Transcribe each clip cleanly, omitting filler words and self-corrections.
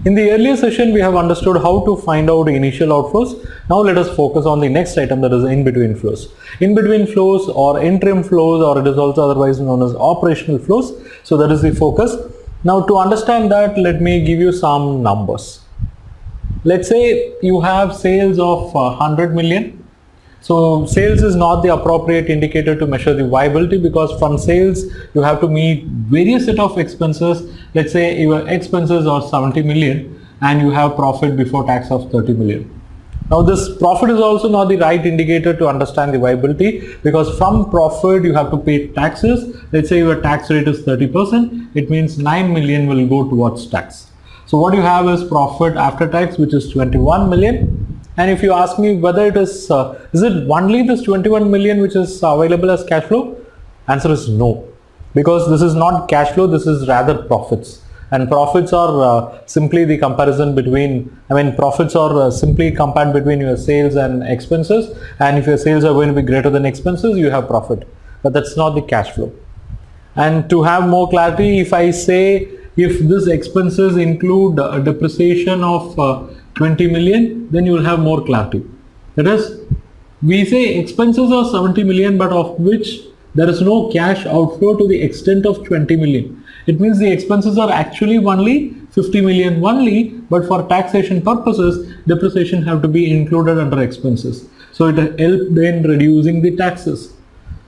In the earlier session, we have understood how to find out initial outflows. Now let us focus on the next item, that is in-between flows. In-between flows or interim flows, or it is also otherwise known as operational flows. So that is the focus. Now to understand that, let me give you some numbers. Let's say you have sales of 100 million. So sales is not the appropriate indicator to measure the viability, because from sales you have to meet various set of expenses. Let's say your expenses are 70 million and you have profit before tax of 30 million. Now this profit is also not the right indicator to understand the viability, because from profit you have to pay taxes. Let's say your tax rate is 30%, it means 9 million will go towards tax. So what you have is profit after tax, which is 21 million. And if you ask me whether it is it only this 21 million which is available as cash flow? Answer is no, because this is not cash flow, this is rather profits. And profits are simply the comparison between, profits are simply compared between your sales and expenses. And if your sales are going to be greater than expenses, you have profit. But that's not the cash flow. And to have more clarity, if I say, if this expenses include a depreciation of 20 million, then you will have more clarity. That is, we say expenses are 70 million, but of which there is no cash outflow to the extent of 20 million. It means the expenses are actually only 50 million only, but for taxation purposes, depreciation have to be included under expenses. So it helps in reducing the taxes.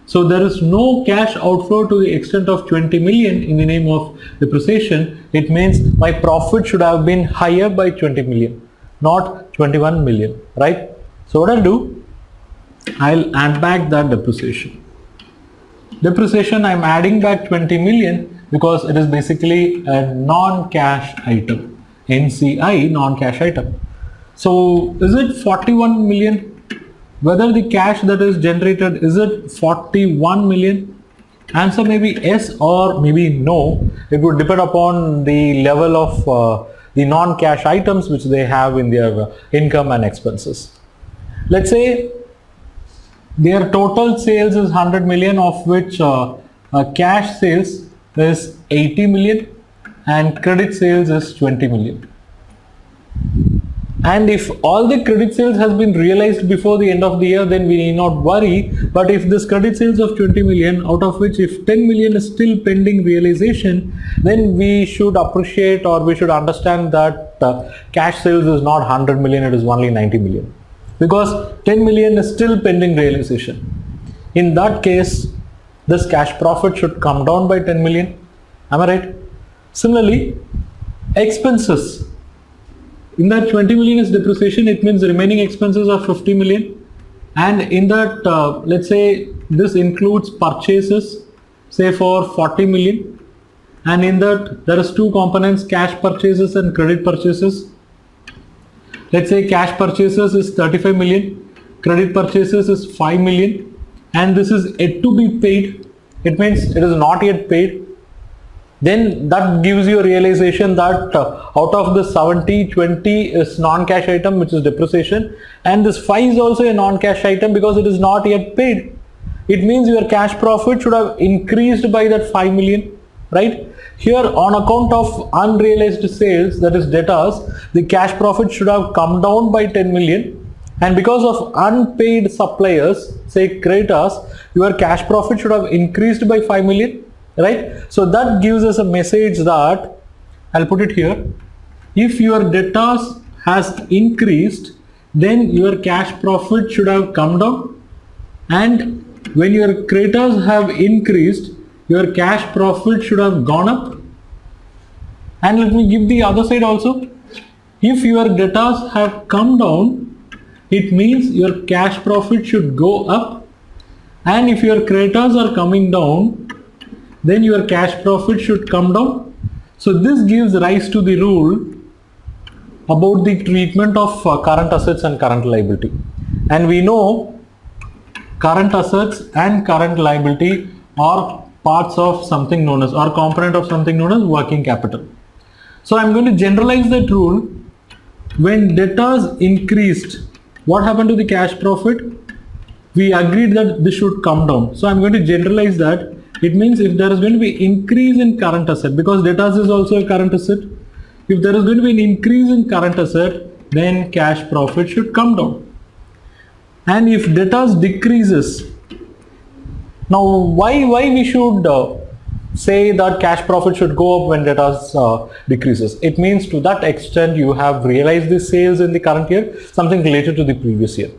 So there is no cash outflow to the extent of 20 million in the name of depreciation. It means my profit should have been higher by 20 million. Not 21 million, right? So what I'll do, I'll add back that depreciation. Depreciation, I'm adding back 20 million because it is basically a non-cash item. NCI, non-cash item. So is it 41 million? Whether the cash that is generated, is it 41 million? Answer may be yes or maybe no. It would depend upon the level of the non-cash items which they have in their income and expenses. Let's say their total sales is 100 million, of which cash sales is 80 million and credit sales is 20 million. And if all the credit sales has been realized before the end of the year, then we need not worry. But if this credit sales of 20 million, out of which if 10 million is still pending realization, then we should appreciate, or we should understand that cash sales is not 100 million, it is only 90 million. Because 10 million is still pending realization. In that case, this cash profit should come down by 10 million. Am I right? Similarly, expenses. In that 20 million is depreciation, it means the remaining expenses are 50 million. And in that, let's say this includes purchases, say for 40 million. And in that, there is two components, cash purchases and credit purchases. Let's say cash purchases is 35 million, credit purchases is 5 million. And this is yet to be paid. It means it is not yet paid. Then that gives you a realization that out of the 70, 20 is non-cash item, which is depreciation, and this 5 is also a non-cash item because it is not yet paid. It means your cash profit should have increased by that 5 million, right? Here on account of unrealized sales, that is debtors, the cash profit should have come down by 10 million, and because of unpaid suppliers, say creditors, your cash profit should have increased by 5 million. Right? So that gives us a message that, I'll put it here, if your debtors has increased, then your cash profit should have come down, and when your creditors have increased, your cash profit should have gone up. And let me give the other side also. If your debtors have come down, it means your cash profit should go up, and if your creditors are coming down, then your cash profit should come down. So this gives rise to the rule about the treatment of current assets and current liability. And we know current assets and current liability are parts of something known as, or component of something known as working capital. So I'm going to generalize that rule. When debtors increased, what happened to the cash profit? We agreed that this should come down. So I'm going to generalize that. It means if there is going to be increase in current asset, because debtors is also a current asset, if there is going to be an increase in current asset, then cash profit should come down. And if debtors decreases, now why we should say that cash profit should go up when debtors decreases? It means to that extent you have realized the sales in the current year, something related to the previous year.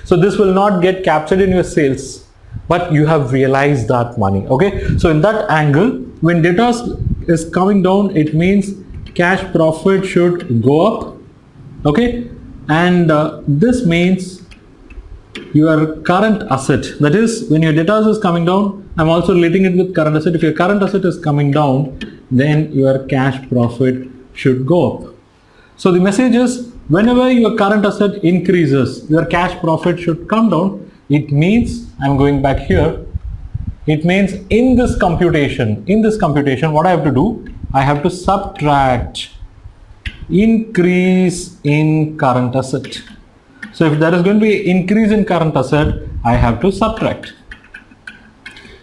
So this will not get captured in your sales, but you have realized that money. Okay, so in that angle, when debtors is coming down, it means cash profit should go up. Okay, and this means your current asset, that is when your debtors is coming down, I'm also relating it with current asset. If your current asset is coming down, then your cash profit should go up. So the message is, whenever your current asset increases, your cash profit should come down. It means, I'm going back here, it means in this computation, what I have to do, I have to subtract increase in current asset. So if there is going to be increase in current asset, I have to subtract.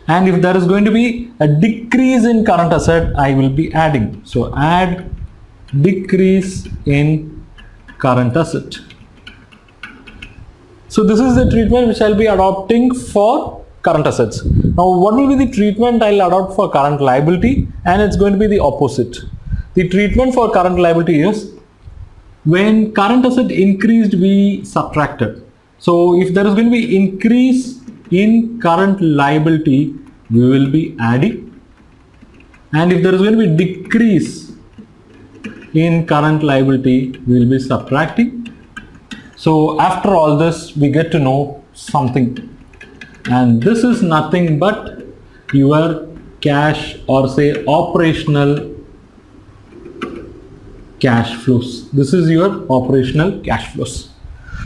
And if there is going to be a decrease in current asset, I will be adding. So add decrease in current asset. So this is the treatment which I'll be adopting for current assets. Now what will be the treatment I'll adopt for current liability? And it's going to be the opposite. The treatment for current liability is, when current asset increased, we subtracted. So if there is going to be increase in current liability, we will be adding. And if there is going to be decrease in current liability, we will be subtracting. So after all this, we get to know something. And this is nothing but your cash, or say operational cash flows. This is your operational cash flows.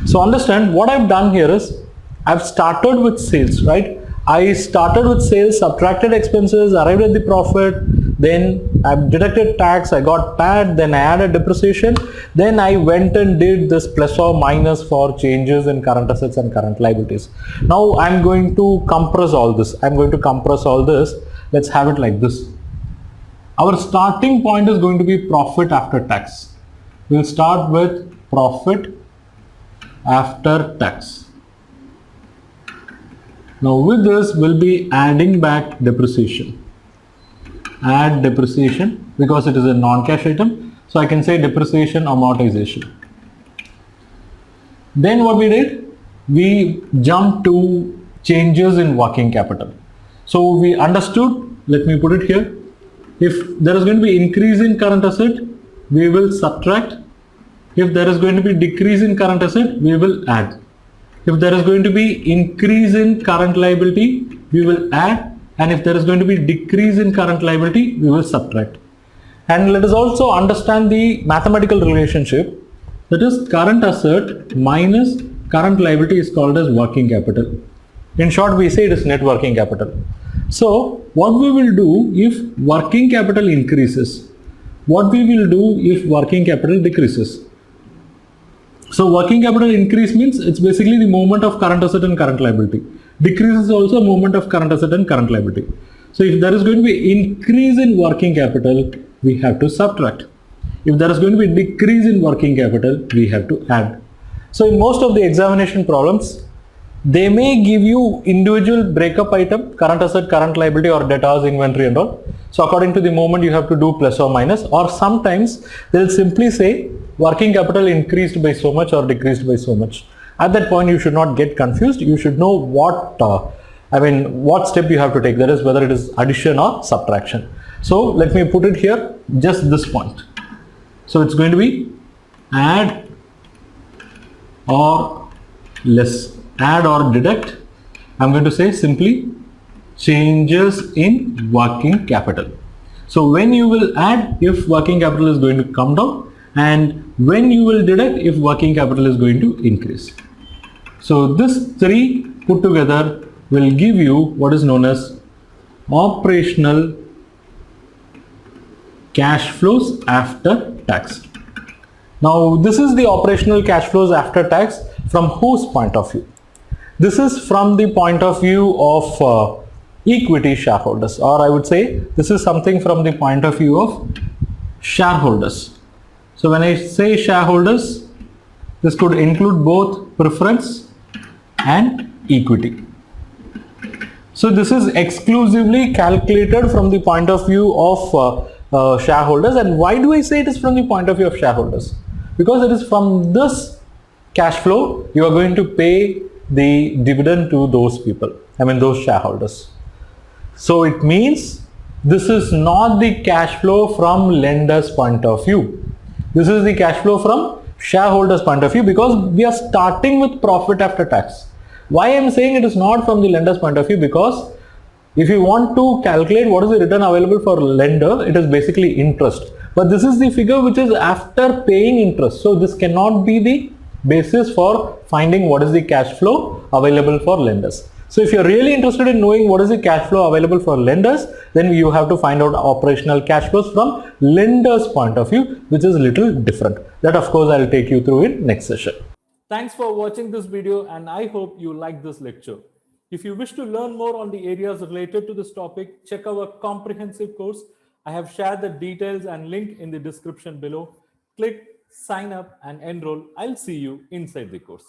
So understand what I've done here is, I've started with sales, right? I started with sales, subtracted expenses, arrived at the profit, then I've deducted tax, I got PAT, then I added depreciation, then I went and did this plus or minus for changes in current assets and current liabilities. Now I'm going to compress all this. Let's have it like this. Our starting point is going to be profit after tax. We'll start with profit after tax. Now with this, we'll be adding back depreciation. Add depreciation because it is a non-cash item. So I can say depreciation amortization. Then what we did? We jumped to changes in working capital. So we understood, let me put it here. If there is going to be increase in current asset, we will subtract. If there is going to be decrease in current asset, we will add. If there is going to be increase in current liability, we will add. And if there is going to be decrease in current liability, we will subtract. And let us also understand the mathematical relationship. That is, current asset minus current liability is called as working capital. In short, we say it is net working capital. So what we will do if working capital increases? What we will do if working capital decreases? So working capital increase means it's basically the movement of current asset and current liability. Decrease is also a movement of current asset and current liability. So if there is going to be increase in working capital, we have to subtract. If there is going to be decrease in working capital, we have to add. So in most of the examination problems, they may give you individual breakup item, current asset, current liability, or debtors, inventory and all. So according to the movement, you have to do plus or minus, or sometimes they'll simply say working capital increased by so much or decreased by so much. At that point, you should not get confused. You should know what step you have to take. That is, whether it is addition or subtraction. So let me put it here, just this point. So it's going to be add or less. Add or deduct. I'm going to say simply changes in working capital. So when you will add, if working capital is going to come down, and when you will deduct, if working capital is going to increase. So this three put together will give you what is known as operational cash flows after tax. Now this is the operational cash flows after tax from whose point of view? This is from the point of view of equity shareholders, or I would say this is something from the point of view of shareholders. So when I say shareholders, this could include both preference and equity. So this is exclusively calculated from the point of view of shareholders. And why do I say it is from the point of view of shareholders? Because it is from this cash flow you are going to pay the dividend to those people, those shareholders. So it means this is not the cash flow from lender's point of view. This is the cash flow from shareholders point of view, because we are starting with profit after tax. Why I am saying it is not from the lender's point of view? Because if you want to calculate what is the return available for lender, it is basically interest. But this is the figure which is after paying interest. So this cannot be the basis for finding what is the cash flow available for lenders. So if you're really interested in knowing what is the cash flow available for lenders, then you have to find out operational cash flows from lenders point of view, which is a little different. That of course I'll take you through in next session. Thanks for watching this video, and I hope you like this lecture. If you wish to learn more on the areas related to this topic, check our comprehensive course. I have shared the details and link in the description below. Click, sign up and enroll. I'll see you inside the course.